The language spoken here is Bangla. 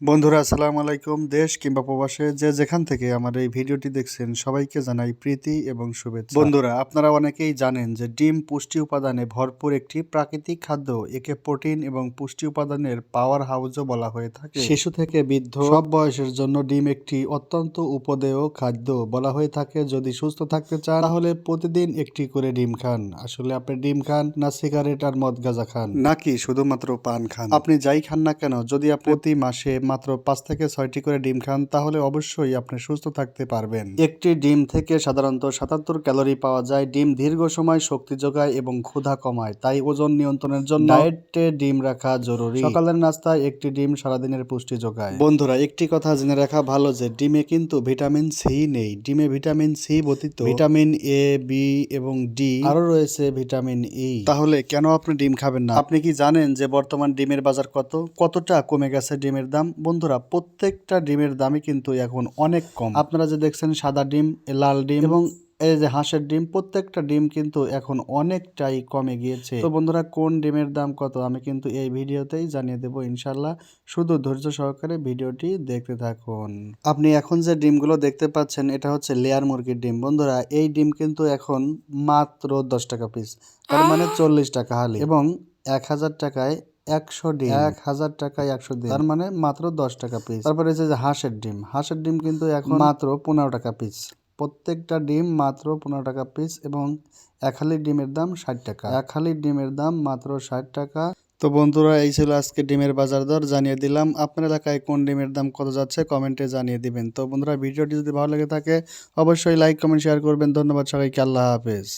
বন্ধুরা আসসালামু আলাইকুম। দেশ কিংবা প্রবাসে যে যেখান থেকে আমার এই ভিডিওটি দেখছেন সবাইকে জানাই প্রীতি এবং শুভেচ্ছা। বন্ধুরা আপনারা অনেকেই জানেন যে ডিম পুষ্টি উপাদানে ভরপুর একটি প্রাকৃতিক খাদ্য। একে প্রোটিন এবং পুষ্টি উপাদানের পাওয়ার হাউসও বলা হয়ে থাকে। শিশু থেকে বৃদ্ধ সব বয়সের জন্য ডিম একটি অত্যন্ত উপদেয় খাদ্য বলা হয়ে থাকে। যদি সুস্থ থাকতে চান তাহলে প্রতিদিন একটি করে ডিম খান। আসলে আপনি ডিম খান না সিগারেট আর মদ গাঁজা খান নাকি শুধুমাত্র পান খান, আপনি যাই খান না কেন, যদি আপনি প্রতি মাসে মাত্র 5 থেকে 6টি করে ডিম খান তাহলে অবশ্যই আপনি সুস্থ থাকতে পারবেন। একটি ডিম থেকে সাধারণত 77 ক্যালোরি পাওয়া যায়। ডিম দীর্ঘ সময় শক্তি যোগায় এবং ক্ষুধা কমায়, তাই ওজন নিয়ন্ত্রণের জন্য ডায়েটে ডিম রাখা জরুরি। সকালের নাস্তায় একটি ডিম সারাদিনের পুষ্টি যোগায়। বন্ধুরা একটি কথা জেনে রাখা ভালো যে ডিমে কিন্তু ভিটামিন সি নেই। ডিমে ভিটামিন সি ব্যতীত ভিটামিন এ, বি এবং ডি আরো রয়েছে ভিটামিন ই। তাহলে কেন আপনি ডিম খাবেন না? আপনি কি জানেন যে বর্তমান ডিমের বাজার কতটা কমে গেছে ডিমের দাম? বন্ধুরা প্রত্যেকটা ডিমের দামই কিন্তু এখন অনেক কম। আপনারা যে দেখছেন সাদা ডিম, লাল ডিম এবং এই যে হাঁসের ডিম, প্রত্যেকটা ডিম কিন্তু এখন অনেকটাই কমে গিয়েছে। তো বন্ধুরা কোন ডিমের দাম কত আমি কিন্তু এই ভিডিওতেই জানিয়ে দেবো ইনশাল্লাহ। শুধু ধৈর্য সহকারে ভিডিওটি দেখতে থাকুন। আপনি এখন যে ডিমগুলো দেখতে পাচ্ছেন এটা হচ্ছে লেয়ার মুরগির ডিম। বন্ধুরা এই ডিম কিন্তু এখন মাত্র 10 টাকা পিস, তার মানে 40 টাকা হালি, এবং 1000 টাকায় 100 ডিম। 1000 টাকায় 100 ডিম, তার মানে মাত্র 10 টাকা পিস। তারপরে যে হাঁসের ডিম, হাঁসের ডিম কিন্তু এখন মাত্র 15 টাকা পিস। প্রত্যেকটা ডিম মাত্র 15 টাকা পিস এবং এক হালি ডিমের দাম 60 টাকা। এক হালি ডিমের দাম মাত্র 60 টাকা। তো বন্ধুরা এই ছিল আজকে ডিমের বাজার দর, জানিয়ে দিলাম। আপনার এলাকায় কোন ডিমের দাম কত যাচ্ছে কমেন্টে জানিয়ে দিবেন। তো বন্ধুরা ভিডিওটি যদি ভালো লেগে থাকে অবশ্যই লাইক কমেন্ট শেয়ার করবেন। ধন্যবাদ সবাইকে, আল্লাহ হাফেজ।